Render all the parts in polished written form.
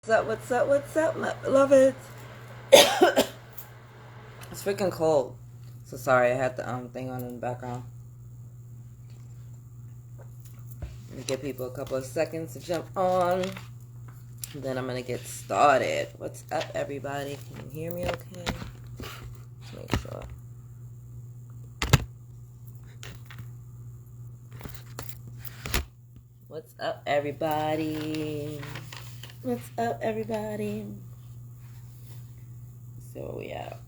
What's up, my beloveds? It's freaking cold. So sorry, I had the thing on in the background. Let me give people a couple of seconds to jump on. Then I'm gonna get started. What's up, everybody? Can you hear me okay? Let's make sure. What's up, everybody? What's up, everybody? Let's see where we at.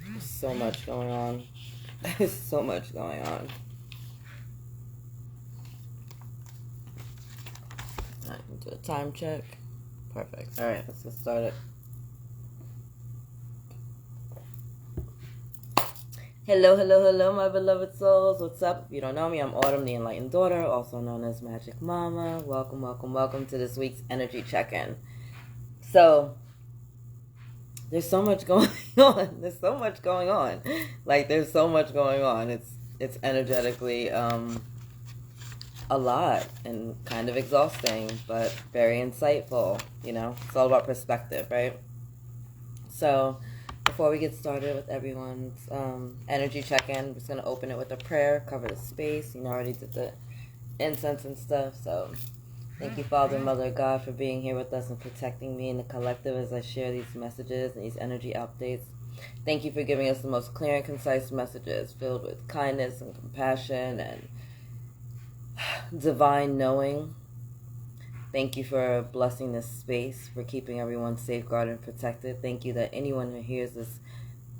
There's so much going on. There's so much going on. I can do a time check. Perfect. All right, let's get started. Hello, my beloved souls. What's up? If you don't know me, I'm Autumn, the Enlightened Daughter, also known as Magic Mama. Welcome to this week's energy check-in. So, there's so much going on. There's so much going on. There's so much going on. It's energetically a lot and kind of exhausting, but very insightful. It's all about perspective, right? So, before we get started with everyone's energy check-in, I'm just going to open it with a prayer, cover the space. I already did the incense and stuff. So thank you, Father, Mother, God, for being here with us and protecting me and the collective as I share these messages and these energy updates. Thank you for giving us the most clear and concise messages filled with kindness and compassion and divine knowing. Thank you for blessing this space, for keeping everyone safeguarded and protected. Thank you that anyone who hears this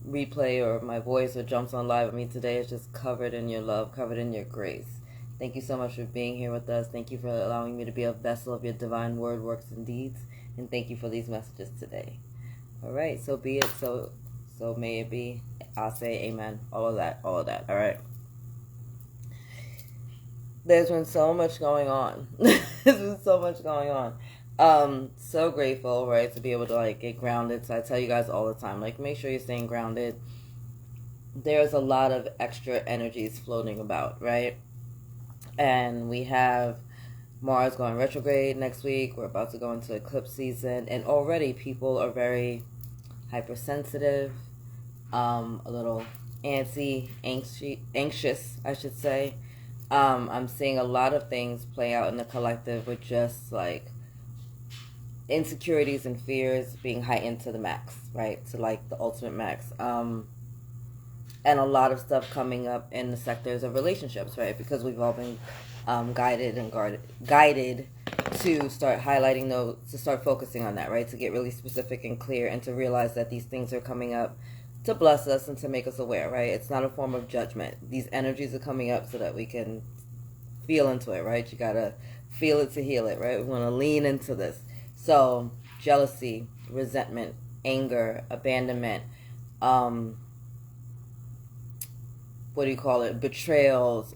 replay or my voice or jumps on live with me today is just covered in your love, covered in your grace. Thank you so much for being here with us. Thank you for allowing me to be a vessel of your divine word, works, and deeds. And thank you for these messages today. All right, so be it, so may it be. I'll say amen. All of that. All right. There's been so much going on. So grateful, right, to be able to get grounded. So I tell you guys all the time, make sure you're staying grounded. There's a lot of extra energies floating about, right? And we have Mars going retrograde next week. We're about to go into eclipse season, and already people are very hypersensitive, a little anxious, I should say. I'm seeing a lot of things play out in the collective with just insecurities and fears being heightened to the max, right? To the ultimate max. And a lot of stuff coming up in the sectors of relationships, right? Because we've all been guided to start highlighting those, to start focusing on that, right? To get really specific and clear and to realize that these things are coming up to bless us and to make us aware, right? It's not a form of judgment. These energies are coming up so that we can feel into it, right? You gotta feel it to heal it, right? We want to lean into this. So, jealousy, resentment, anger, abandonment, betrayals,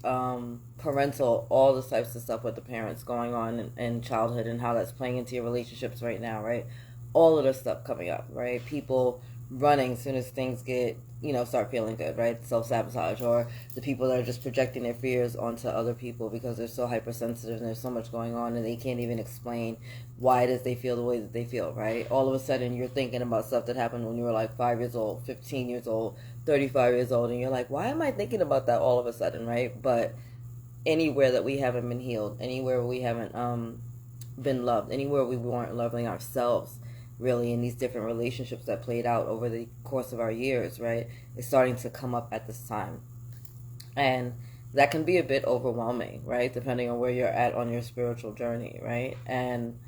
parental, all the types of stuff with the parents going on in childhood and how that's playing into your relationships right now, right? All of the stuff coming up, right? People running as soon as things get, start feeling good, right? Self-sabotage, or the people that are just projecting their fears onto other people because they're so hypersensitive and there's so much going on and they can't even explain why it is they feel the way that they feel, right? All of a sudden you're thinking about stuff that happened when you were 5 years old, 15 years old, 35 years old, and you're like, why am I thinking about that all of a sudden, right? But anywhere that we haven't been healed, anywhere we haven't been loved, anywhere we weren't loving ourselves, really, in these different relationships that played out over the course of our years, right, is starting to come up at this time. And that can be a bit overwhelming, right, depending on where you're at on your spiritual journey, right? And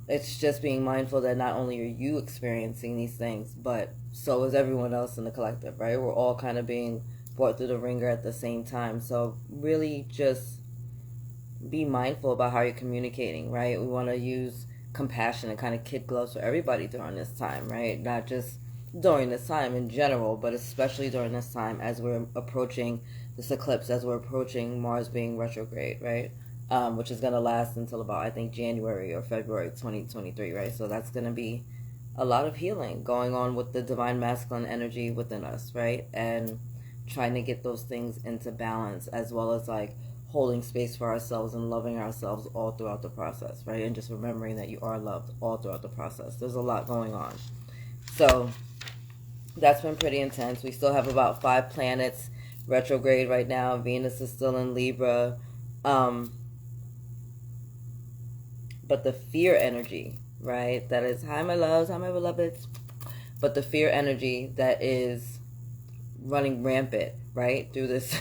it's just being mindful that not only are you experiencing these things, but so is everyone else in the collective, right? We're all kind of being brought through the ringer at the same time. So really just be mindful about how you're communicating, right? We want to use compassion and kind of kid gloves for everybody during this time, right? Not just during this time in general, but especially during this time as we're approaching this eclipse, as we're approaching Mars being retrograde, right? Which is going to last until about, I think, January or February 2023, right? So that's going to be a lot of healing going on with the divine masculine energy within us, right? And trying to get those things into balance, as well as holding space for ourselves and loving ourselves all throughout the process, right? And just remembering that you are loved all throughout the process. There's a lot going on. So that's been pretty intense. We still have about 5 planets retrograde right now. Venus is still in Libra. But the fear energy, right? That is, hi my loves, hi my beloveds. But the fear energy that is running rampant, right? Through this,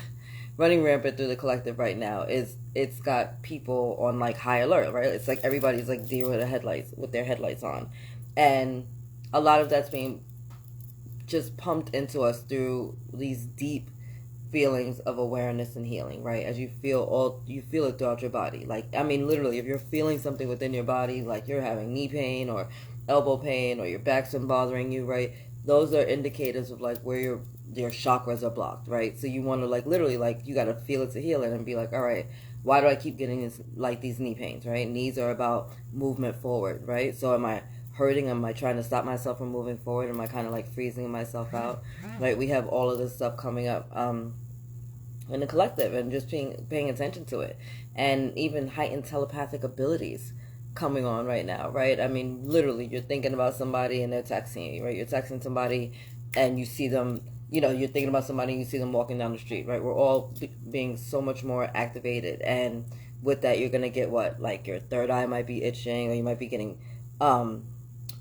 running rampant through the collective right now it's got people on like high alert, right? It's like everybody's like deer with their headlights on. And a lot of that's being just pumped into us through these deep feelings of awareness and healing, right? As you feel it throughout your body. Like, I mean, literally, if you're feeling something within your body, like you're having knee pain or elbow pain or your back's been bothering you, right? Those are indicators of like where your chakras are blocked, right? So you want to like literally like you got to feel it to heal it and be like, all right, why do I keep getting these knee pains, right? Knees are about movement forward, right? So am I hurting? Am I trying to stop myself from moving forward? Am I kind of like freezing myself out? Right? We have all of this stuff coming up in the collective, and just paying attention to it, and even heightened telepathic abilities coming on right now, right? I mean, literally, you're thinking about somebody and they're texting you, right? You're texting somebody and you see them, you're thinking about somebody and you see them walking down the street, right? We're all being so much more activated, and with that, you're going to get what? Like your third eye might be itching, or you might be getting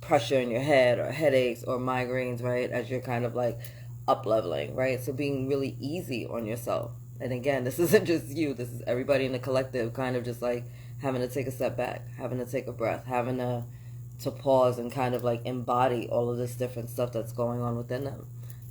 pressure in your head, or headaches, or migraines, right? As you're kind of like up leveling, right? So being really easy on yourself. And again, this isn't just you, this is everybody in the collective kind of just like having to take a step back, having to take a breath, having to pause and kind of like embody all of this different stuff that's going on within them.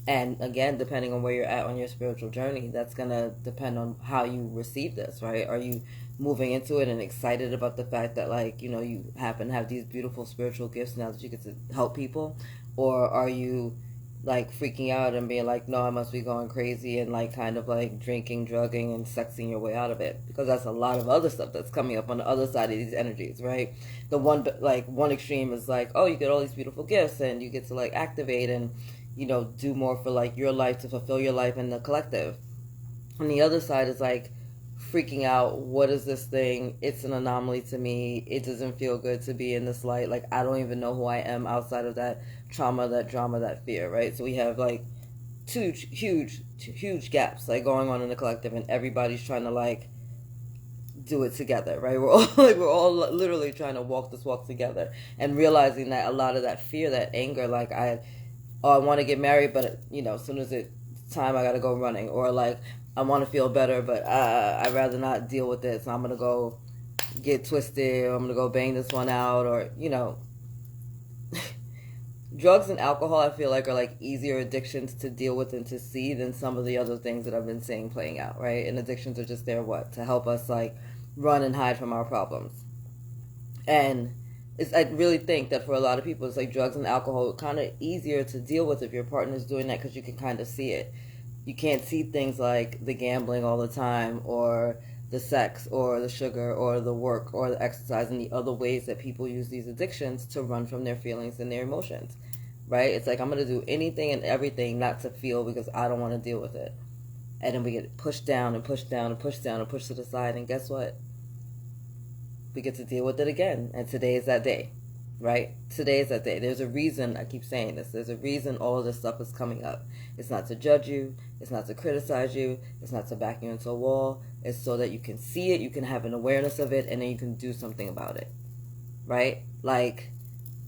And again, depending on where you're at on your spiritual journey, that's going to depend on how you receive this, right? Are you moving into it and excited about the fact that like, you happen to have these beautiful spiritual gifts now that you get to help people? Or are you like freaking out and being like, no, I must be going crazy, and like kind of like drinking, drugging, and sexing your way out of it? Because that's a lot of other stuff that's coming up on the other side of these energies, right? The one extreme is like, oh, you get all these beautiful gifts and you get to like activate and do more for like your life, to fulfill your life in the collective. And the other side is like freaking out. What is this thing? It's an anomaly to me. It doesn't feel good to be in this light. Like, I don't even know who I am outside of that trauma, that drama, that fear, right? So we have like two huge gaps like going on in the collective, and everybody's trying to like do it together, right? We're all literally trying to walk this walk together, and realizing that a lot of that fear, that anger, like I want to get married, but as soon as it's time, I gotta go running, or like I want to feel better, but I'd rather not deal with it, so I'm gonna go get twisted, or I'm gonna go bang this one out, or drugs and alcohol, I feel like, are like easier addictions to deal with and to see than some of the other things that I've been seeing playing out, right? And addictions are just there to help us like run and hide from our problems. And I really think that for a lot of people, it's like drugs and alcohol kind of easier to deal with if your partner's doing that, because you can kind of see it. You can't see things like the gambling all the time, or the sex, or the sugar, or the work, or the exercise, and the other ways that people use these addictions to run from their feelings and their emotions, right? It's like, I'm going to do anything and everything not to feel, because I don't want to deal with it. And then we get pushed down and pushed down and pushed down and pushed to the side, and guess what? We get to deal with it again, and today is that day, right? Today is that day. There's a reason, I keep saying this, there's a reason all of this stuff is coming up. It's not to judge you, it's not to criticize you, it's not to back you into a wall. It's so that you can see it, you can have an awareness of it, and then you can do something about it, right? Like,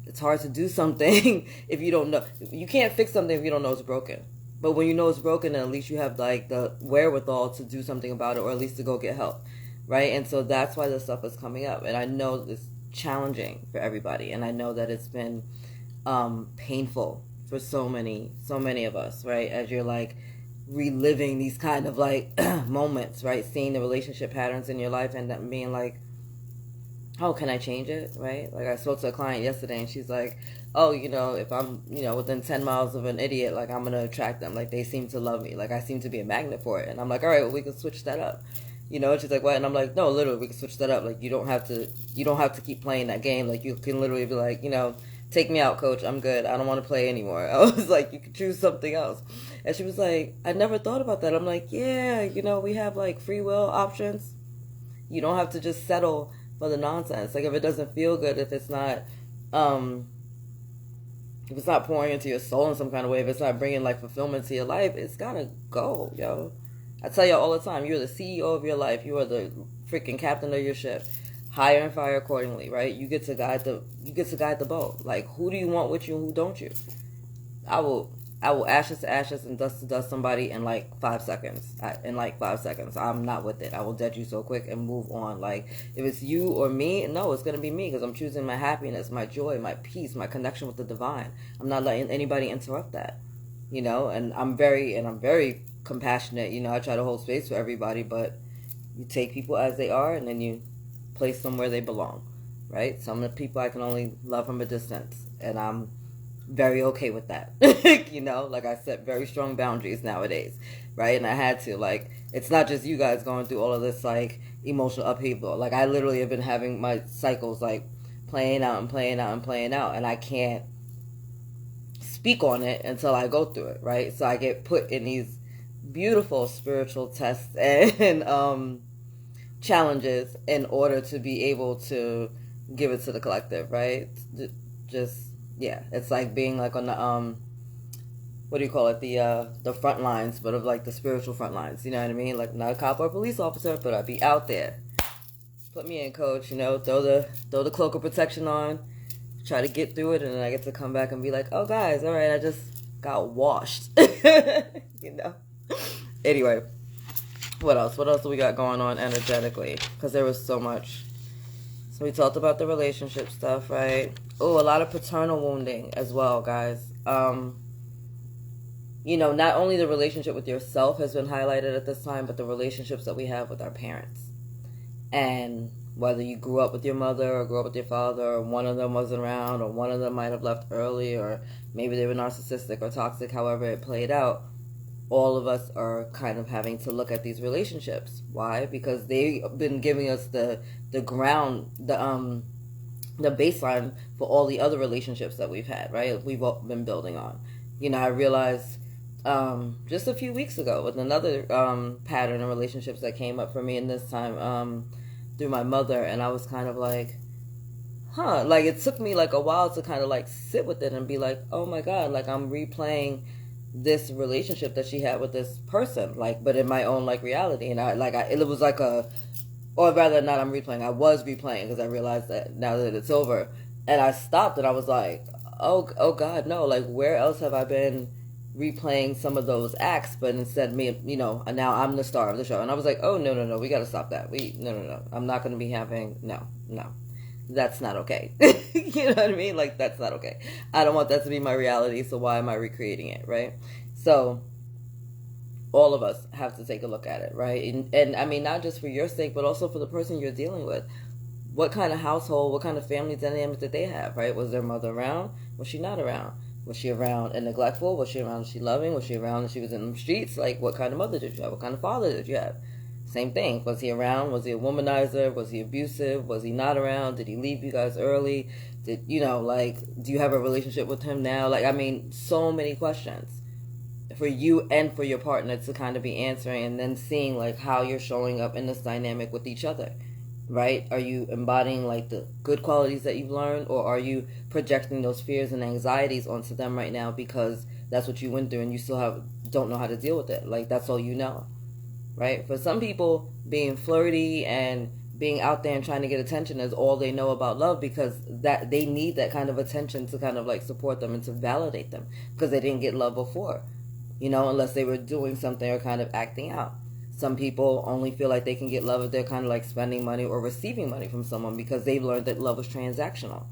it's hard to do something if you don't know. You can't fix something if you don't know it's broken. But when you know it's broken, then at least you have like the wherewithal to do something about it, or at least to go get help, right? And so that's why this stuff is coming up. And I know it's challenging for everybody, and I know that it's been painful for so many of us, right? As you're like reliving these kind of like moments, right? Seeing the relationship patterns in your life and that being like, oh, can I change it, right? Like, I spoke to a client yesterday, and she's like, oh, if I'm, within 10 miles of an idiot, like, I'm going to attract them. Like, they seem to love me. Like, I seem to be a magnet for it. And I'm like, all right, well, we can switch that up. And she's like, what? And I'm like, no, literally, we can switch that up. Like, you don't have to keep playing that game. Like, you can literally be like, take me out, coach. I'm good. I don't want to play anymore. I was like, you could choose something else. And she was like, I never thought about that. I'm like, yeah, we have like free will options. You don't have to just settle for the nonsense. Like, if it doesn't feel good, if it's not pouring into your soul in some kind of way, if it's not bringing like fulfillment to your life, it's gotta go, yo. I tell y'all all the time, you're the CEO of your life. You are the freaking captain of your ship. Hire and fire accordingly, right? You get to guide the boat. Like, who do you want with you and who don't you? I will ashes to ashes and dust to dust somebody in like 5 seconds. I'm not with it. I will dead you so quick and move on. Like, if it's you or me, no, it's going to be me, because I'm choosing my happiness, my joy, my peace, my connection with the divine. I'm not letting anybody interrupt that, and I'm very compassionate. I try to hold space for everybody, but you take people as they are and then you place them where they belong, right? Some of the people I can only love from a distance, and I'm very okay with that. Like, I set very strong boundaries nowadays, right? And I had to. Like, it's not just you guys going through all of this like emotional upheaval. Like, I literally have been having my cycles like playing out, and I can't speak on it until I go through it, right? So I get put in these beautiful spiritual tests and challenges in order to be able to give it to the collective, right? It's like being like on the what do you call it, the front lines, but of like the spiritual front lines, you know what I mean? Like, not a cop or a police officer, but I'd be out there. Put me in, coach, throw the cloak of protection on, try to get through it, and then I get to come back and be like, oh guys, all right, I just got washed. Anyway, what else do we got going on energetically? Because there was so much. So we talked about the relationship stuff, right? Oh, a lot of paternal wounding as well, guys. Not only the relationship with yourself has been highlighted at this time, but the relationships that we have with our parents. And whether you grew up with your mother or grew up with your father, or one of them wasn't around, or one of them might have left early, or maybe they were narcissistic or toxic, however it played out, all of us are kind of having to look at these relationships. Why? Because they've been giving us the ground, the baseline for all the other relationships that we've had, right? We've all been building on. I realized just a few weeks ago with another pattern of relationships that came up for me, and this time through my mother, and I was kind of like, like, it took me like a while to kind of like sit with it and be like, oh my God, like, I'm replaying this relationship that she had with this person, like, but in my own like reality. And it was like I was replaying, because I realized that now that it's over, and I stopped and I was like, oh God, no, like, where else have I been replaying some of those acts? But instead me, now I'm the star of the show. And I was like, oh no, we got to stop that. No, I'm not going to be having, no, that's not okay. You know what I mean? Like, that's not okay. I don't want that to be my reality, so why am I recreating it, right? So all of us have to take a look at it, right? And I mean, not just for your sake, but also for the person you're dealing with. What kind of household, what kind of family dynamic did they have, right? Was their mother around? Was she not around? Was she around and neglectful? Was she around and she loving? Was she around and she was in the streets? Like, what kind of mother did you have? What kind of father did you have? Same thing. Was he around? Was he a womanizer? Was he abusive? Was he not around? Did he leave you guys early? Do you have a relationship with him now? Like, I mean, so many questions for you and for your partner to kind of be answering, and then seeing like how you're showing up in this dynamic with each other, right? Are you embodying like the good qualities that you've learned, or are you projecting those fears and anxieties onto them right now because that's what you went through and you still don't know how to deal with it? Like, that's all you know. Right? For some people, being flirty and being out there and trying to get attention is all they know about love, because that they need that kind of attention to kind of like support them and to validate them, because they didn't get love before, unless they were doing something or kind of acting out. Some people only feel like they can get love if they're kind of like spending money or receiving money from someone, because they've learned that love is transactional,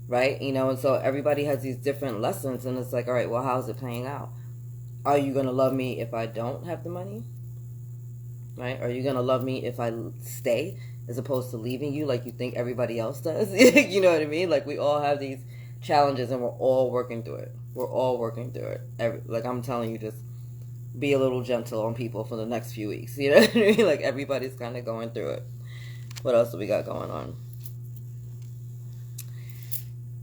right? And so everybody has these different lessons, and it's like, all right, well, how's it playing out? Are you going to love me if I don't have the money? Right? Are you going to love me if I stay as opposed to leaving you like you think everybody else does? You know what I mean? Like, we all have these challenges and we're all working through it. Like, I'm telling you, just be a little gentle on people for the next few weeks. You know what I mean? Like, everybody's kind of going through it. What else do we got going on?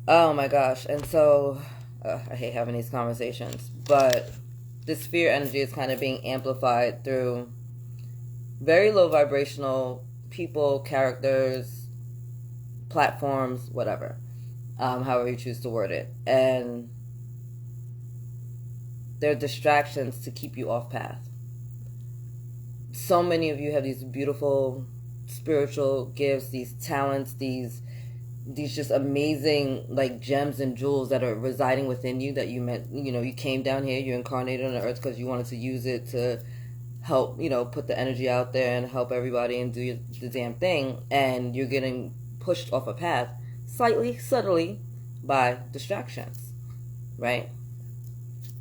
Oh my gosh. And so, I hate having these conversations, but this fear energy is kind of being amplified through very low vibrational people, characters, platforms, whatever, however you choose to word it. And they're distractions to keep you off path. So many of you have these beautiful spiritual gifts, these talents, these just amazing like gems and jewels that are residing within you, that you meant, you came down here, you incarnated on the earth because you wanted to use it to help, put the energy out there and help everybody and do the damn thing, and you're getting pushed off a path slightly, subtly, by distractions, right?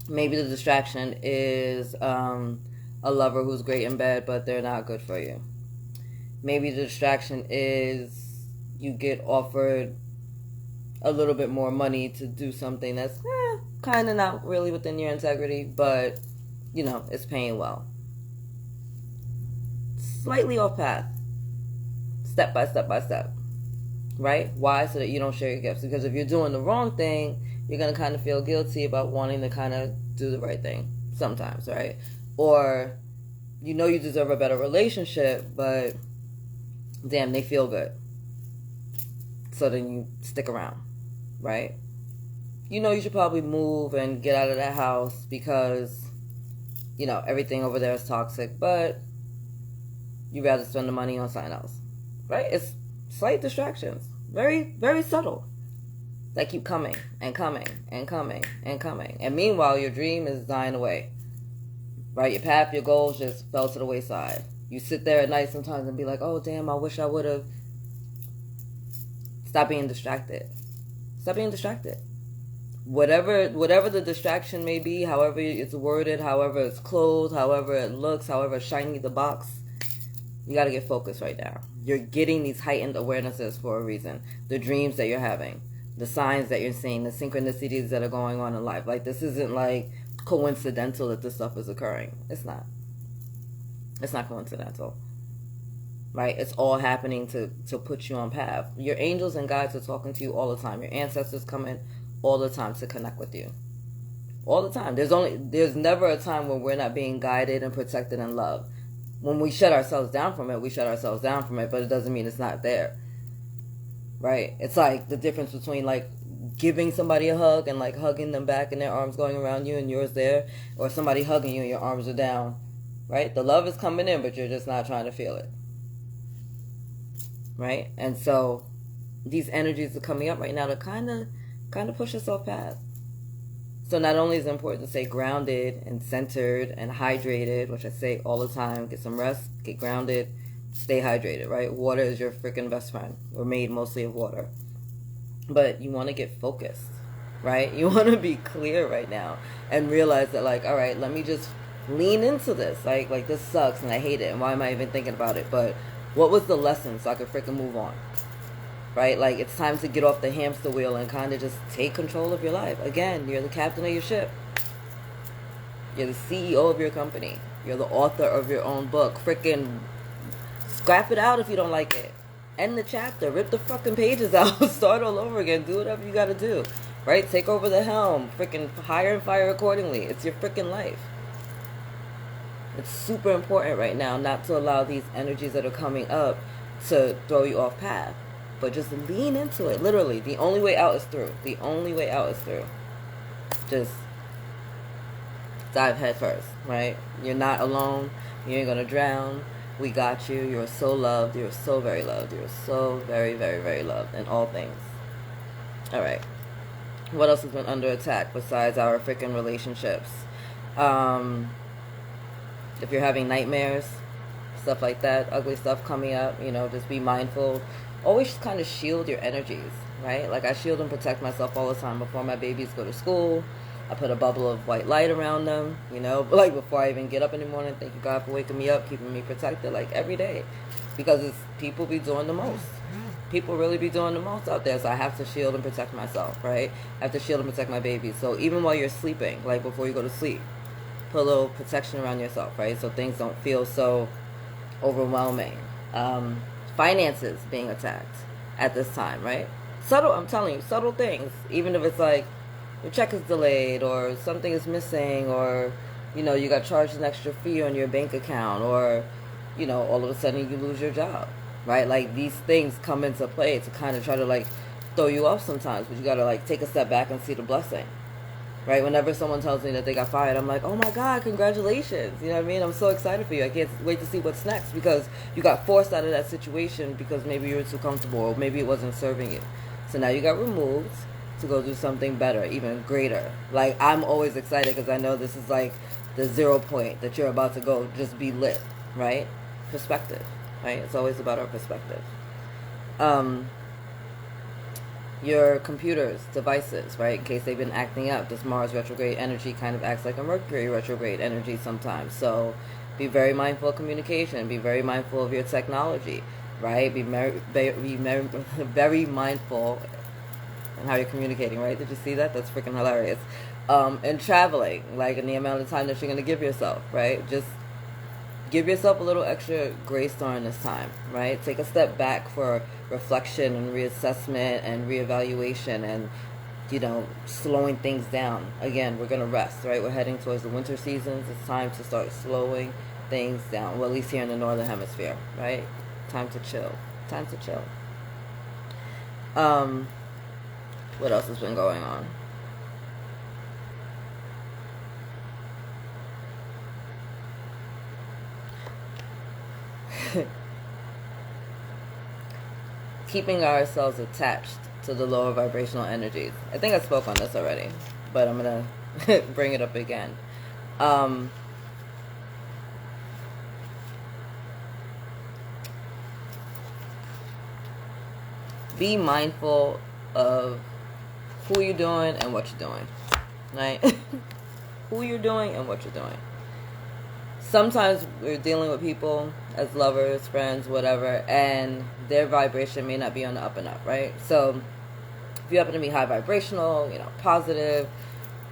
Maybe the distraction is a lover who's great in bed, but they're not good for you. Maybe the distraction is you get offered a little bit more money to do something that's kind of not really within your integrity, but, it's paying well. Slightly off path. Step by step by step. Right? Why? So that you don't share your gifts. Because if you're doing the wrong thing, you're going to kind of feel guilty about wanting to kind of do the right thing sometimes, right? Or you deserve a better relationship, but damn, they feel good. So then you stick around, right? You should probably move and get out of that house because, everything over there is toxic, but you'd rather spend the money on something else, right? It's slight distractions, very, very subtle, that keep coming and coming and coming and coming. And meanwhile, your dream is dying away, right? Your path, your goals just fell to the wayside. You sit there at night sometimes and be like, oh, damn, I wish I would have. Stop being distracted. Stop being distracted. Whatever the distraction may be, however it's worded, however it's clothed, however it looks, however shiny the box, you got to get focused right now. You're getting these heightened awarenesses for a reason. The dreams that you're having, the signs that you're seeing, the synchronicities that are going on in life. Like, this isn't like coincidental that this stuff is occurring. It's not. It's not coincidental. Right? It's all happening to put you on path. Your angels and guides are talking to you all the time. Your ancestors come in all the time to connect with you. All the time. There's never a time when we're not being guided and protected and loved. When we shut ourselves down from it, we shut ourselves down from it, but it doesn't mean it's not there. Right? It's like the difference between like giving somebody a hug and like hugging them back and their arms going around you and yours there, or somebody hugging you and your arms are down. Right? The love is coming in, but you're just not trying to feel it. Right? And so these energies are coming up right now to kind of push us off path. So not only is it important to stay grounded and centered and hydrated, which I say all the time, get some rest, get grounded, stay hydrated, right? Water is your freaking best friend. We're made mostly of water. But you want to get focused, right? You want to be clear right now and realize that, like, all right, let me just lean into this. Like this sucks and I hate it. And why am I even thinking about it? But what was the lesson so I could freaking move on? Right? Like, it's time to get off the hamster wheel and kind of just take control of your life. Again, you're the captain of your ship. You're the CEO of your company. You're the author of your own book. Freaking scrap it out if you don't like it. End the chapter. Rip the fucking pages out. Start all over again. Do whatever you gotta do. Right? Take over the helm. Freaking hire and fire accordingly. It's your freaking life. It's super important right now not to allow these energies that are coming up to throw you off path. But just lean into it. Literally, the only way out is through. The only way out is through. Just dive head first, right? You're not alone. You ain't gonna drown. We got you. You're so loved. You're so very loved. You're so very, very, very loved in all things. All right. What else has been under attack besides our freaking relationships? If you're having nightmares, stuff like that, ugly stuff coming up, just be mindful. Always kind of shield your energies, right? Like, I shield and protect myself all the time. Before my babies go to school, I put a bubble of white light around them, like before I even get up in the morning. Thank you, God, for waking me up, keeping me protected, like every day, because people be doing the most. People really be doing the most out there, so I have to shield and protect myself, right? I have to shield and protect my babies. So even while you're sleeping, like before you go to sleep, put a little protection around yourself, right? So things don't feel so overwhelming. Finances being attacked at this time, right? I'm telling you, subtle things. Even if it's like your check is delayed or something is missing, or you got charged an extra fee on your bank account, or all of a sudden you lose your job, right? Like, these things come into play to kind of try to, like, throw you off sometimes, but you gotta, like, take a step back and see the blessing, right? Whenever someone tells me that they got fired, I'm like, oh my God, congratulations. You know what I mean? I'm so excited for you. I can't wait to see what's next, because you got forced out of that situation because maybe you were too comfortable, or maybe it wasn't serving you. So now you got removed to go do something better, even greater. Like, I'm always excited because I know this is like the 0 point that you're about to go just be lit, right? Perspective, right? It's always about our perspective. Your computers, devices, right? In case they've been acting up, this Mars retrograde energy kind of acts like a Mercury retrograde energy sometimes. So be very mindful of communication. Be very mindful of your technology, right? Be very mindful in how you're communicating, right? Did you see that? That's freaking hilarious. And traveling, like, in the amount of time that you're going to give yourself, right? Just give yourself a little extra grace during this time, right? Take a step back for reflection and reassessment and reevaluation and, slowing things down. Again, we're going to rest, right? We're heading towards the winter seasons. It's time to start slowing things down. Well, at least here in the Northern Hemisphere, right? Time to chill. Time to chill. What else has been going on? Keeping ourselves attached to the lower vibrational energies. I think I spoke on this already, but I'm going to bring it up again. Be mindful of who you're doing and what you're doing, right? Who you're doing and what you're doing. Sometimes we're dealing with people as lovers, friends, whatever, and their vibration may not be on the up and up, right? So if you happen to be high vibrational, positive,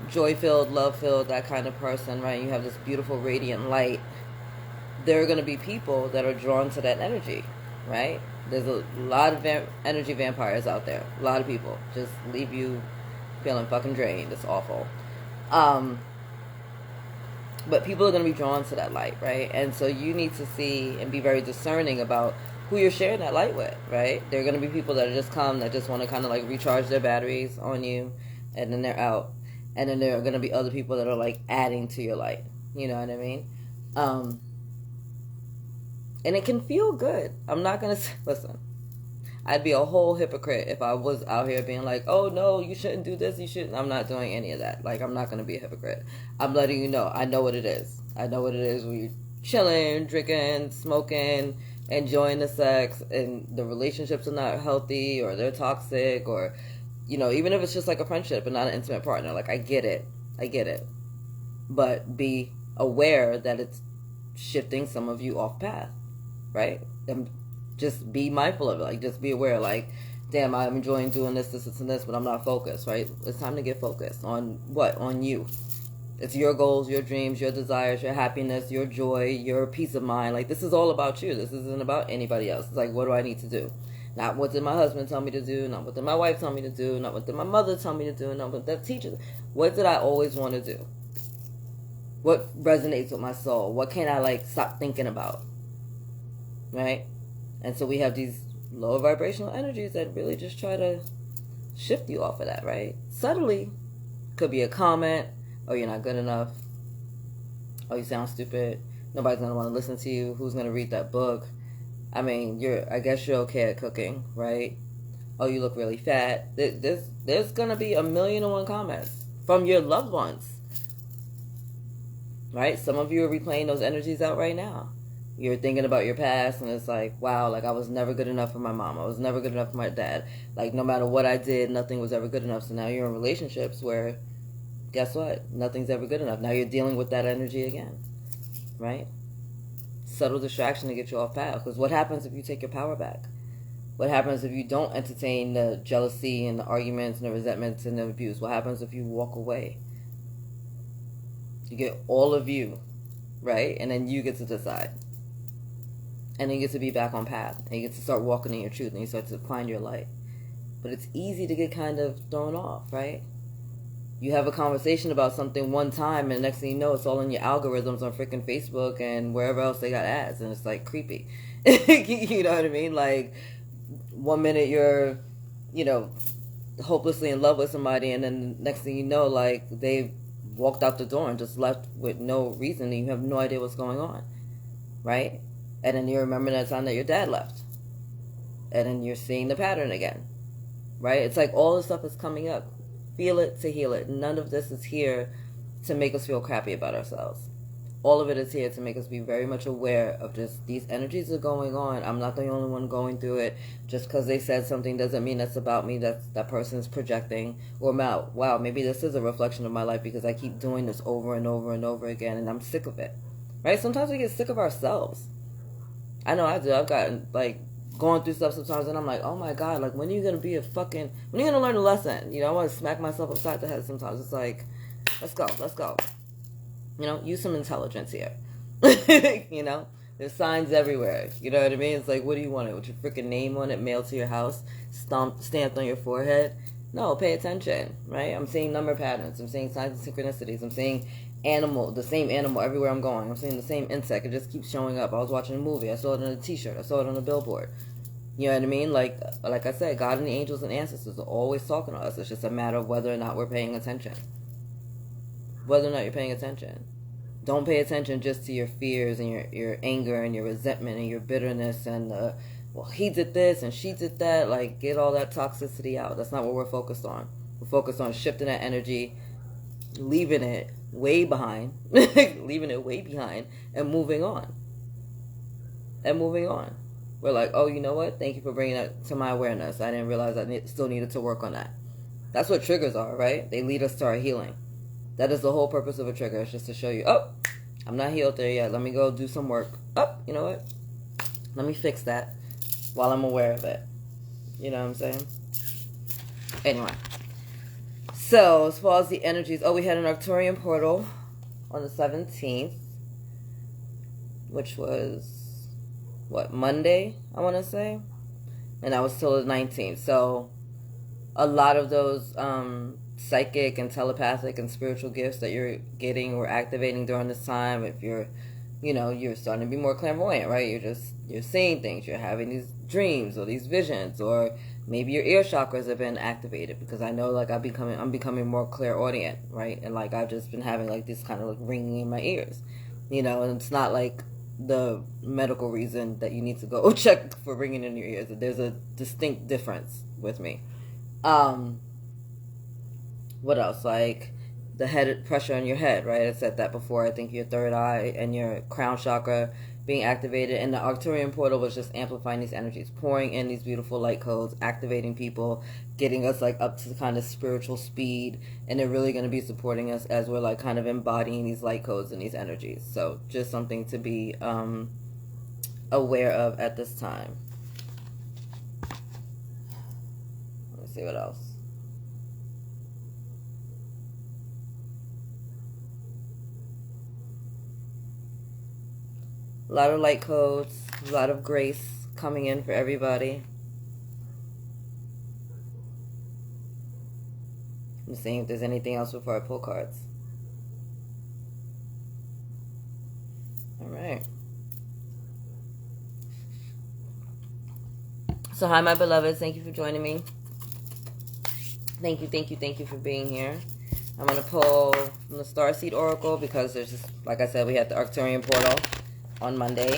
joy-filled, love-filled, that kind of person, right? You have this beautiful, radiant light. There are going to be people that are drawn to that energy, right? There's a lot of energy vampires out there. A lot of people just leave you feeling fucking drained. It's awful. But people are going to be drawn to that light, right? And so you need to see and be very discerning about who you're sharing that light with, right? There are going to be people that just come, that just want to kind of like recharge their batteries on you, and then they're out. And then there are going to be other people that are like adding to your light. You know what I mean? And it can feel good. I'm not going to listen. I'd be a whole hypocrite if I was out here being like, oh no, you shouldn't do this, you shouldn't. I'm not doing any of that. Like, I'm not going to be a hypocrite. I'm letting you know. I know what it is. I know what it is when you're chilling, drinking, smoking, enjoying the sex, and the relationships are not healthy, or they're toxic, or, even if it's just like a friendship and not an intimate partner. Like, I get it. But be aware that it's shifting some of you off path, right? Just be mindful of it. Like, just be aware, like, damn, I'm enjoying doing this, and this, but I'm not focused, right? It's time to get focused on what? On you. It's your goals, your dreams, your desires, your happiness, your joy, your peace of mind. Like, this is all about you. This isn't about anybody else. It's like, what do I need to do? Not what did my husband tell me to do, not what did my wife tell me to do, not what did my mother tell me to do, not what that teacher. What did I always want to do? What resonates with my soul? What can I, like, stop thinking about? Right? And so we have these lower vibrational energies that really just try to shift you off of that, right? Subtly. Could be a comment, oh, you're not good enough, oh, you sound stupid, nobody's going to want to listen to you, who's going to read that book? I mean, I guess you're okay at cooking, right? Oh, you look really fat. There's going to be 1,000,001 comments from your loved ones, right? Some of you are replaying those energies out right now. You're thinking about your past, and it's like, wow, like, I was never good enough for my mom. I was never good enough for my dad. Like, no matter what I did, nothing was ever good enough. So now you're in relationships where, guess what? Nothing's ever good enough. Now you're dealing with that energy again, right? Subtle distraction to get you off path. Because what happens if you take your power back? What happens if you don't entertain the jealousy and the arguments and the resentments and the abuse? What happens if you walk away? You get all of you, right? And then you get to decide. And then you get to be back on path. And you get to start walking in your truth. And you start to find your light. But it's easy to get kind of thrown off, right? You have a conversation about something one time, and the next thing you know, it's all in your algorithms on freaking Facebook and wherever else they got ads. And it's like creepy. You know what I mean? Like, one minute you're, you know, hopelessly in love with somebody, and then next thing you know, like, they've walked out the door and just left with no reason, and you have no idea what's going on, right? And then you remember that time that your dad left, and then you're seeing the pattern again, right? It's like all this stuff is coming up. Feel it to heal it. None of this is here to make us feel crappy about ourselves. All of it is here to make us be very much aware of just these energies are going on. I'm not the only one going through it. Just because they said something doesn't mean that's about me. That person is projecting. Or, wow, maybe this is a reflection of my life because I keep doing this over and over and over again, and I'm sick of it. Right? Sometimes we get sick of ourselves. I know I do. I've gotten, like, going through stuff sometimes, and I'm like, oh my God, like, when are you going to be when are you going to learn a lesson? You know, I want to smack myself upside the head sometimes. It's like, let's go. You know, use some intelligence here. You know, there's signs everywhere. You know what I mean? It's like, what do you want it with your freaking name on it, mailed to your house, stamped on your forehead? No, pay attention, right? I'm seeing number patterns. I'm seeing signs and synchronicities. I'm seeing the same animal everywhere I'm going. I'm seeing the same insect. It just keeps showing up. I was watching a movie. I saw it on a t-shirt. I saw it on a billboard. You know what I mean? Like I said, God and the angels and ancestors are always talking to us. It's just a matter of whether or not we're paying attention. Whether or not you're paying attention. Don't pay attention just to your fears and your anger and your resentment and your bitterness and, well, he did this and she did that. Like, get all that toxicity out. That's not what we're focused on. We're focused on shifting that energy, leaving it way behind, and moving on. We're like, oh, you know what? Thank you for bringing that to my awareness. I didn't realize I still needed to work on that. That's what triggers are, right? They lead us to our healing. That is the whole purpose of a trigger. It's just to show you, oh, I'm not healed there yet. Let me go do some work. Oh, you know what? Let me fix that while I'm aware of it. You know what I'm saying? Anyway. So, as far as the energies, we had an Arcturian portal on the 17th, which was, Monday, I want to say? And that was till the 19th. So, a lot of those, psychic and telepathic and spiritual gifts that you're getting or activating during this time, if you're starting to be more clairvoyant, right? You're seeing things, you're having these dreams or these visions, or maybe your ear chakras have been activated, because I know, like, I'm becoming more clairaudient, right? And, like, I've just been having, like, this kind of, like, ringing in my ears, you know, and it's not like the medical reason that you need to go check for ringing in your ears. There's a distinct difference with me. What else? Like the head pressure on your head, right? I said that before. I think your third eye and your crown chakra being activated, and the Arcturian portal was just amplifying these energies, pouring in these beautiful light codes, activating people, getting us like up to kind of spiritual speed, and they're really going to be supporting us as we're like kind of embodying these light codes and these energies. So just something to be aware of at this time. Let me see what else. A lot of light codes, a lot of grace coming in for everybody. I'm seeing if there's anything else before I pull cards. All right. So hi, my beloveds. Thank you for joining me. Thank you for being here. I'm going to pull from the Starseed Oracle because there's just, like I said, we had the Arcturian portal on Monday,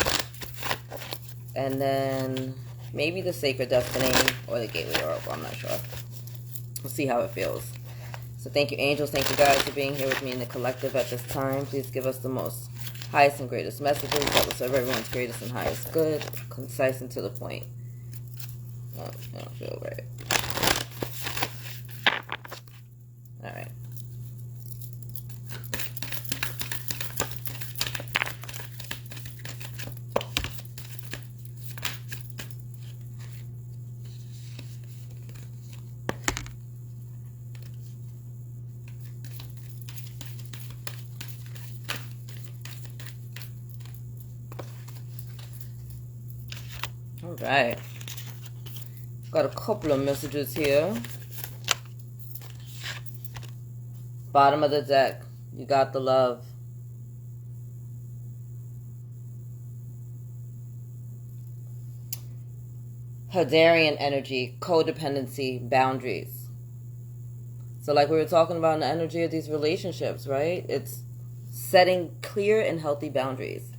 and then maybe the Sacred Destiny or the Gateway Oracle. I'm not sure. We'll see how it feels. So thank you, angels. Thank you, guys, for being here with me in the collective at this time. Please give us the most highest and greatest messages that will serve everyone's greatest and highest good, concise and to the point. Oh, I don't feel right. All right. Alright, got a couple of messages here. Bottom of the deck, you got the love. Hadarian energy, codependency, boundaries. So like we were talking about in the energy of these relationships, right? It's setting clear and healthy boundaries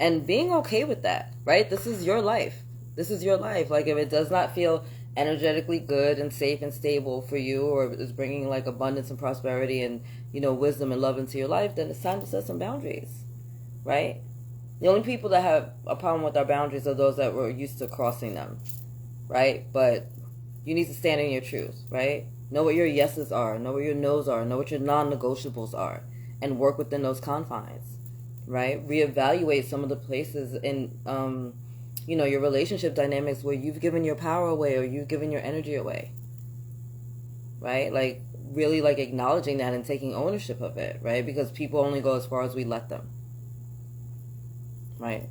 and being okay with that, right? This is your life. This is your life. Like if it does not feel energetically good and safe and stable for you, or is bringing like abundance and prosperity and, you know, wisdom and love into your life, then it's time to set some boundaries, right? The only people that have a problem with our boundaries are those that were used to crossing them, right? But you need to stand in your truth, right? Know what your yeses are, know what your nos are, know what your non-negotiables are, and work within those confines, right? Reevaluate some of the places in, you know, your relationship dynamics where you've given your power away or you've given your energy away, right? Like really like acknowledging that and taking ownership of it, right? Because people only go as far as we let them, right?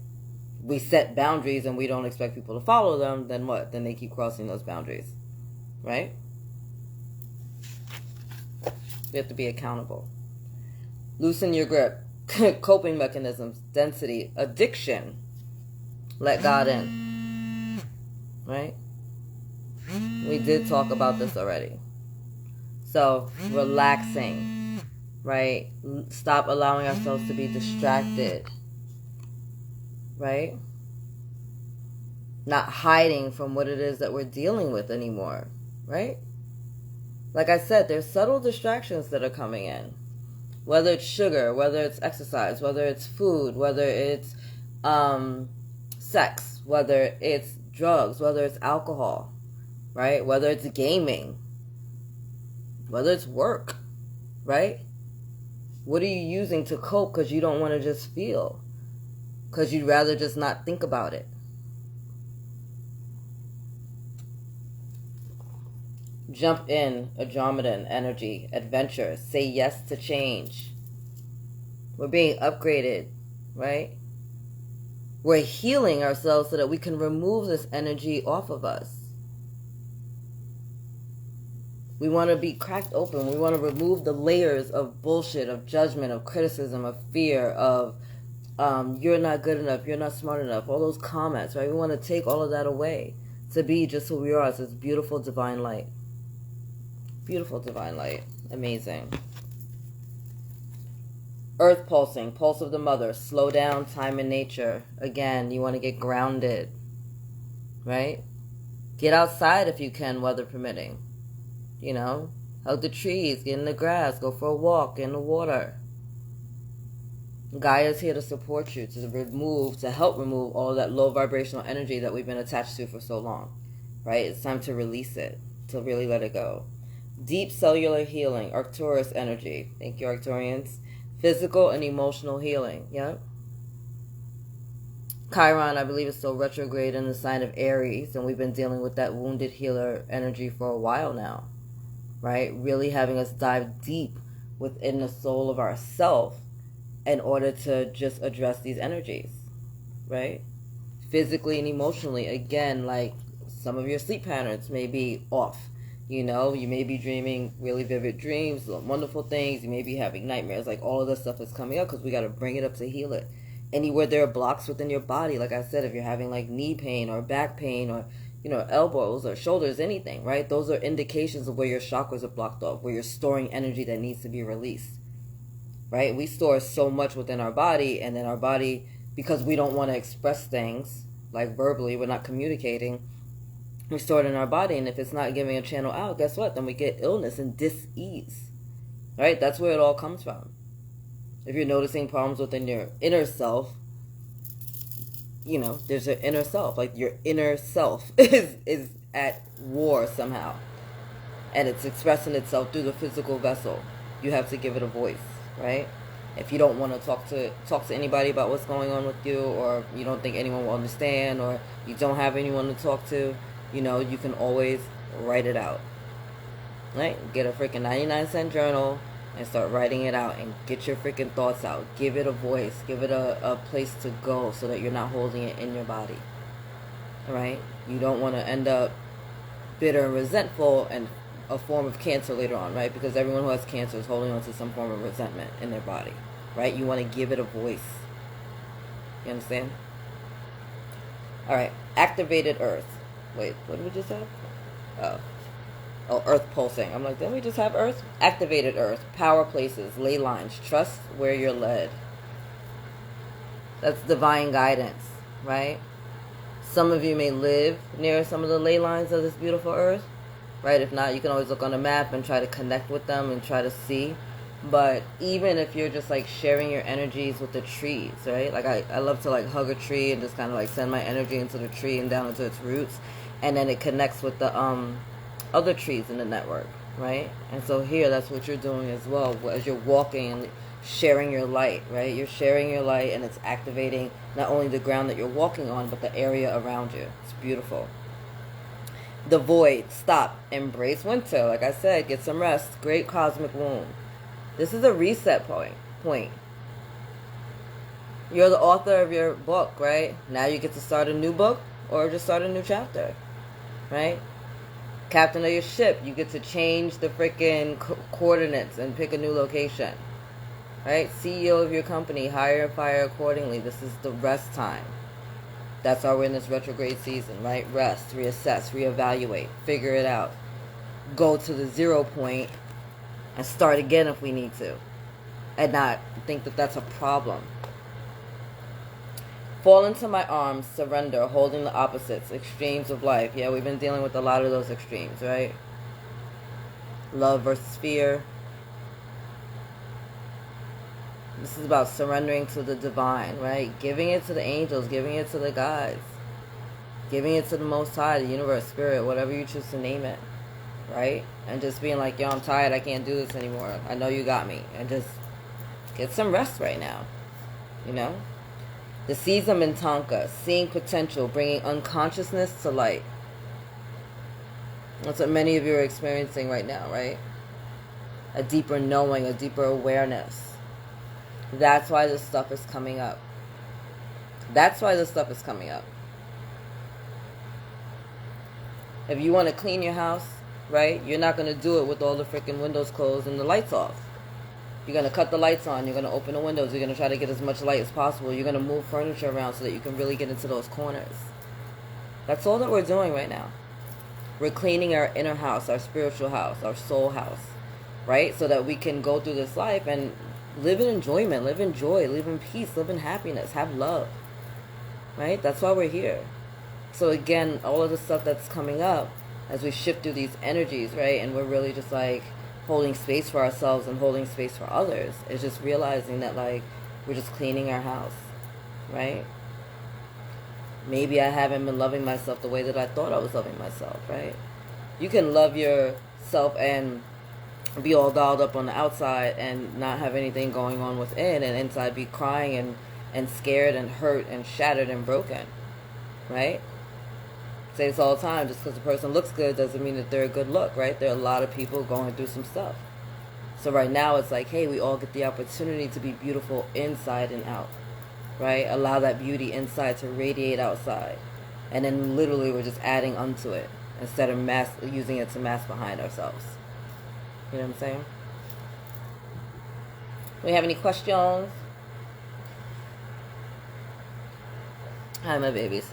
We set boundaries and we don't expect people to follow them, then what? Then they keep crossing those boundaries, right? We have to be accountable. Loosen your grip. Coping mechanisms, density, addiction. Let God in, right? We did talk about this already. So, relaxing, right? Stop allowing ourselves to be distracted, right? Not hiding from what it is that we're dealing with anymore, right? Like I said, there's subtle distractions that are coming in. Whether it's sugar, whether it's exercise, whether it's food, whether it's sex, whether it's drugs, whether it's alcohol, right? Whether it's gaming, whether it's work, right? What are you using to cope because you don't want to just feel? Because you'd rather just not think about it. Jump in, Andromedan energy, adventure, say yes to change. We're being upgraded, right? We're healing ourselves so that we can remove this energy off of us. We want to be cracked open. We want to remove the layers of bullshit, of judgment, of criticism, of fear, of you're not good enough, you're not smart enough, all those comments, right? We want to take all of that away to be just who we are as this beautiful divine light. Beautiful divine light. Amazing. Earth pulsing, pulse of the mother, slow down, time in nature. Again, you want to get grounded, right? Get outside if you can, weather permitting. You know, hug the trees, get in the grass, go for a walk, in the water. Gaia's here to support you, to help remove all that low vibrational energy that we've been attached to for so long, right? It's time to release it, to really let it go. Deep cellular healing, Arcturus energy. Thank you, Arcturians. Physical and emotional healing. Yep. Chiron, I believe, is still retrograde in the sign of Aries, and we've been dealing with that wounded healer energy for a while now, right? Really having us dive deep within the soul of ourself in order to just address these energies, right? Physically and emotionally, again, like some of your sleep patterns may be off. You know, you may be dreaming really vivid dreams, wonderful things. You may be having nightmares. Like all of this stuff is coming up because we got to bring it up to heal it. Anywhere there are blocks within your body, like I said, if you're having like knee pain or back pain or, you know, elbows or shoulders, anything, right? Those are indications of where your chakras are blocked off, where you're storing energy that needs to be released, right? We store so much within our body, and then our body, because we don't want to express things, like verbally, we're not communicating, we store it in our body, and if it's not giving a channel out, guess what? Then we get illness and dis-ease, right? That's where it all comes from. If you're noticing problems within your inner self, you know, there's an inner self. Like your inner self is at war somehow, and it's expressing itself through the physical vessel. You have to give it a voice, right? If you don't want to talk to anybody about what's going on with you, or you don't think anyone will understand, or you don't have anyone to talk to, you know, you can always write it out, right? Get a freaking 99-cent journal and start writing it out and get your freaking thoughts out. Give it a voice. Give it a place to go so that you're not holding it in your body, all right? You don't want to end up bitter and resentful and a form of cancer later on, right? Because everyone who has cancer is holding on to some form of resentment in their body, right? You want to give it a voice. You understand? All right. Activated earth. Wait, what did we just have? Oh. Oh, earth pulsing. I'm like, didn't we just have earth? Activated earth. Power places. Ley lines. Trust where you're led. That's divine guidance, right? Some of you may live near some of the ley lines of this beautiful earth, right? If not, you can always look on a map and try to connect with them and try to see. But even if you're just like sharing your energies with the trees, right? Like I love to like hug a tree and just kind of like send my energy into the tree and down into its roots, and then it connects with the other trees in the network, right? And so here, that's what you're doing as well as you're walking and sharing your light, right? You're sharing your light, and it's activating not only the ground that you're walking on, but the area around you. It's beautiful. The void. Stop. Embrace winter. Like I said, get some rest. Great cosmic womb. This is a reset point. You're the author of your book, right? Now you get to start a new book or just start a new chapter, right? Captain of your ship, you get to change the freaking coordinates and pick a new location, right? CEO of your company, hire and fire accordingly. This is the rest time. That's why we're in this retrograde season, right? Rest, reassess, reevaluate, figure it out. Go to the 0 point and start again if we need to. And not think that that's a problem. Fall into my arms, surrender, holding the opposites, extremes of life. Yeah, we've been dealing with a lot of those extremes, right? Love versus fear. This is about surrendering to the divine, right? Giving it to the angels, giving it to the gods, giving it to the Most High, the universe, spirit, whatever you choose to name it, right? And just being like, yo, I'm tired, I can't do this anymore. I know you got me. And just get some rest right now, you know? The seeds of Mintanka, seeing potential, bringing unconsciousness to light. That's what many of you are experiencing right now, right? A deeper knowing, a deeper awareness. That's why this stuff is coming up. That's why this stuff is coming up. If you want to clean your house, right, you're not going to do it with all the freaking windows closed and the lights off. You're going to cut the lights on. You're going to open the windows. You're going to try to get as much light as possible. You're going to move furniture around so that you can really get into those corners. That's all that we're doing right now. We're cleaning our inner house, our spiritual house, our soul house, right? So that we can go through this life and live in enjoyment, live in joy, live in peace, live in happiness, have love, right? That's why we're here. So again, all of the stuff that's coming up as we shift through these energies, right? And we're really just like holding space for ourselves and holding space for others. It's just realizing that like we're just cleaning our house, right? Maybe I haven't been loving myself the way that I thought I was loving myself, right? You can love yourself and be all dolled up on the outside and not have anything going on within, and inside be crying and scared and hurt and shattered and broken, right? I say this all the time. Just because a person looks good doesn't mean that they're a good look, right? There are a lot of people going through some stuff. So right now it's like, hey, we all get the opportunity to be beautiful inside and out, right? Allow that beauty inside to radiate outside. And then literally we're just adding onto it instead of using it to mask behind ourselves. You know what I'm saying? Do we have any questions? Hi, my babies.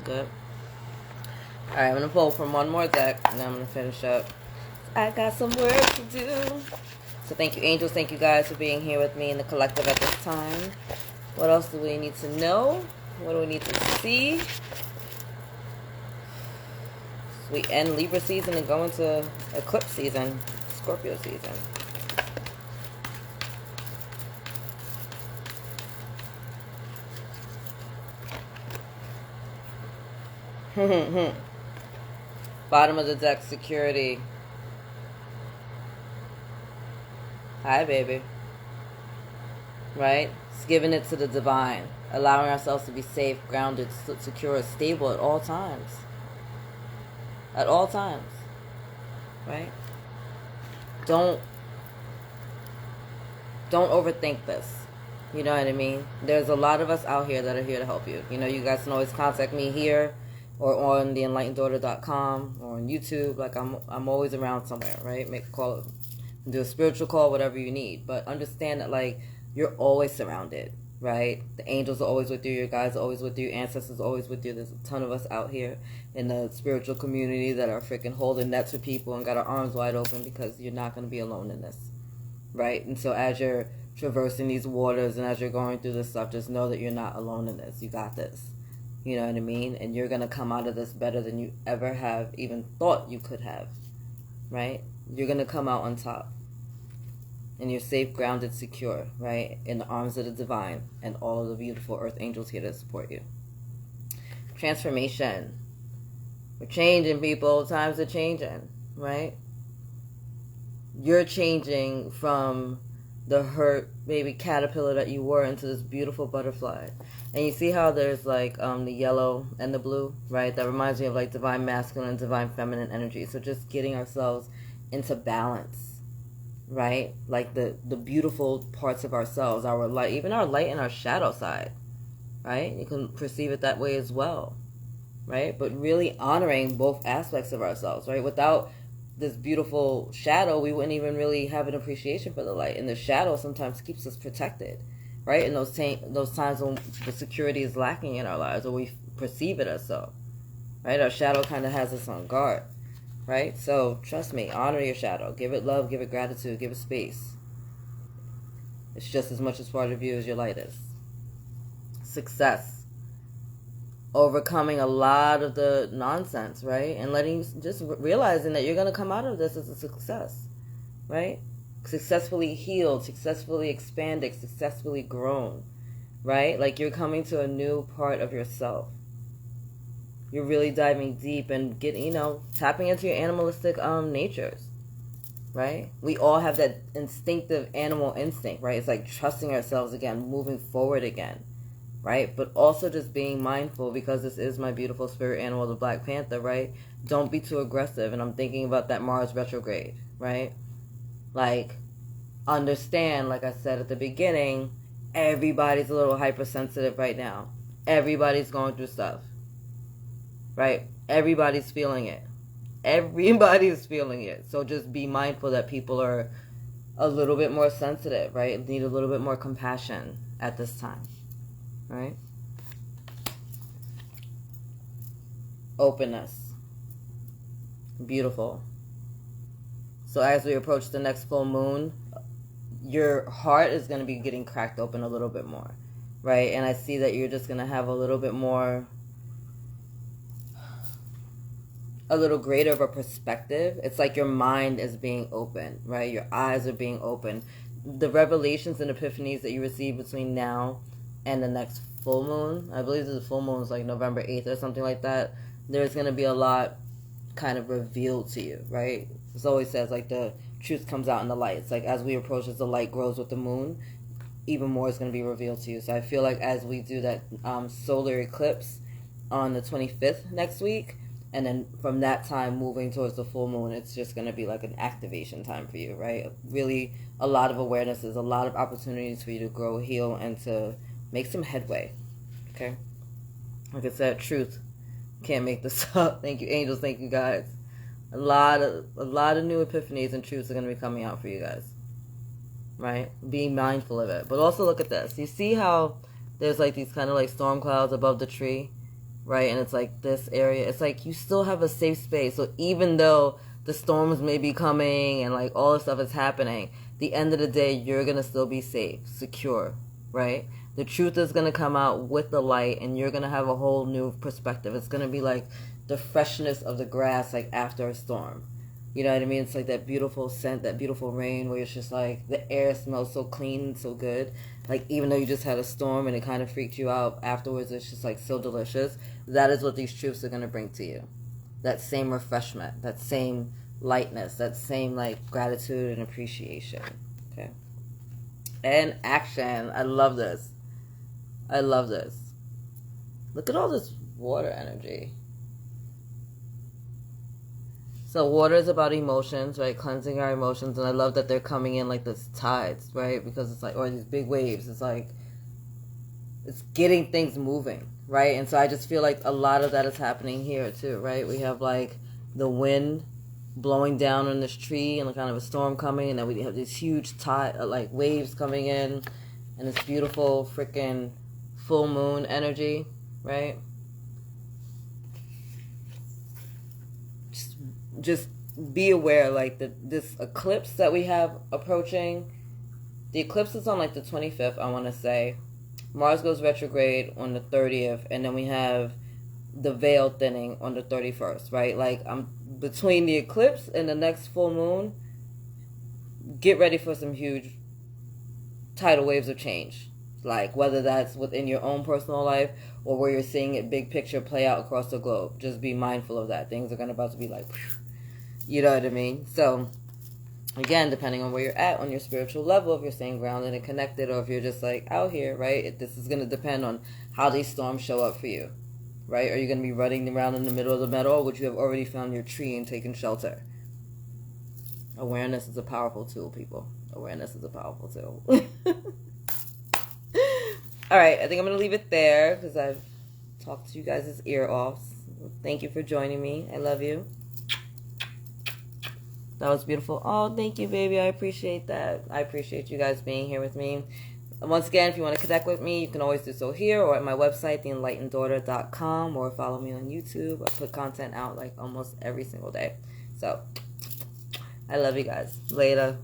Good. Alright, I'm going to pull from one more deck, and then I'm going to finish up. I got some work to do. So thank you, angels. Thank you guys for being here with me in the collective at this time. What else do we need to know? What do we need to see? So we end Libra season and go into eclipse season, Scorpio season. Bottom of the deck, security. Hi, baby. Right? It's giving it to the divine. Allowing ourselves to be safe, grounded, secure, stable at all times. At all times. Right? Don't overthink this. You know what I mean? There's a lot of us out here that are here to help you. You know, you guys can always contact me here or on the enlighteneddaughter.com or on YouTube. Like, I'm always around somewhere, right? Make a call, do a spiritual call, whatever you need. But understand that, like, you're always surrounded, right? The angels are always with you. Your guides are always with you. Ancestors are always with you. There's a ton of us out here in the spiritual community that are freaking holding nets for people and got our arms wide open, because you're not going to be alone in this, right? And so as you're traversing these waters and as you're going through this stuff, just know that you're not alone in this. You got this. You know what I mean? And you're going to come out of this better than you ever have even thought you could have, right? You're going to come out on top. And you're safe, grounded, secure, right? In the arms of the divine and all of the beautiful earth angels here to support you. Transformation. We're changing, people. Times are changing, right? You're changing from the hurt baby caterpillar that you were into this beautiful butterfly. And you see how there's like the yellow and the blue, right? That reminds me of like divine masculine and divine feminine energy. So just getting ourselves into balance, right? Like the beautiful parts of ourselves, our light, even our light and our shadow side, right? You can perceive it that way as well, right? But really honoring both aspects of ourselves, right? Without this beautiful shadow, we wouldn't even really have an appreciation for the light. And the shadow sometimes keeps us protected, right? In those times when the security is lacking in our lives, or we perceive it as so, right? Our shadow kind of has us on guard, right? So trust me, honor your shadow. Give it love, give it gratitude, give it space. It's just as much a part of you as your light is. Success. Overcoming a lot of the nonsense, right? And just realizing that you're going to come out of this as a success, right? Successfully healed, successfully expanded, successfully grown, right? Like you're coming to a new part of yourself. You're really diving deep and tapping into your animalistic natures, right? We all have that instinctive animal instinct, right? It's like trusting ourselves again, moving forward again, right? But also just being mindful, because this is my beautiful spirit animal, the Black Panther, right? Don't be too aggressive. And I'm thinking about that Mars retrograde, right? Like, understand, like I said at the beginning, everybody's a little hypersensitive right now. Everybody's going through stuff, right? Everybody's feeling it. Everybody's feeling it. So just be mindful that people are a little bit more sensitive, right? Need a little bit more compassion at this time, right? Openness. Beautiful. So as we approach the next full moon, your heart is going to be getting cracked open a little bit more, right? And I see that you're just going to have a little greater of a perspective. It's like your mind is being open, right? Your eyes are being open. The revelations and epiphanies that you receive between now and the next full moon, I believe the full moon is like November 8th or something like that, there's going to be a lot kind of revealed to you, right? It always says like the truth comes out in the light. It's like as we approach, as the light grows with the moon, even more is going to be revealed to you. So I feel like as we do that solar eclipse on the 25th next week, and then from that time moving towards the full moon, it's just going to be like an activation time for you, right? Really a lot of awarenesses, a lot of opportunities for you to grow, heal, and to make some headway, okay? Like I said, truth. Can't make this up. Thank you, angels. Thank you, guys. A lot of new epiphanies and truths are going to be coming out for you guys, right? Be mindful of it. But also look at this. You see how there's like these kind of like storm clouds above the tree, right? And it's like this area. It's like you still have a safe space. So even though the storms may be coming and like all this stuff is happening, the end of the day, you're going to still be safe, secure, right? The truth is going to come out with the light, and you're going to have a whole new perspective. It's going to be like the freshness of the grass, like after a storm. You know what I mean? It's like that beautiful scent, that beautiful rain, where it's just like the air smells so clean and so good. Like even though you just had a storm and it kind of freaked you out, afterwards it's just like so delicious. That is what these truths are going to bring to you. That same refreshment, that same lightness, that same like gratitude and appreciation. Okay. And action. I love this. I love this. Look at all this water energy. So water is about emotions, right? Cleansing our emotions. And I love that they're coming in like this tides, right? Because it's like, or these big waves. It's like, it's getting things moving, right? And so I just feel like a lot of that is happening here too, right? We have like the wind blowing down on this tree and kind of a storm coming. And then we have these huge tide, like waves coming in. and this beautiful freaking full moon energy, right? Just be aware, like, this eclipse that we have approaching. The eclipse is on like the 25th, I want to say. Mars goes retrograde on the 30th, and then we have the veil thinning on the 31st, right? Like, I'm between the eclipse and the next full moon. Get ready for some huge tidal waves of change. Like, whether that's within your own personal life or where you're seeing it big picture play out across the globe. Just be mindful of that. Things are going to about to be like, you know what I mean? So, again, depending on where you're at on your spiritual level, if you're staying grounded and connected, or if you're just like out here, right? This is going to depend on how these storms show up for you, right? Are you going to be running around in the middle of the meadow, or would you have already found your tree and taken shelter? Awareness is a powerful tool, people. Awareness is a powerful tool. All right, I think I'm going to leave it there because I've talked to you guys' ear off. Thank you for joining me. I love you. That was beautiful. Oh, thank you, baby. I appreciate that. I appreciate you guys being here with me. Once again, if you want to connect with me, you can always do so here or at my website, theenlighteneddaughter.com, or follow me on YouTube. I put content out like almost every single day. So, I love you guys. Later.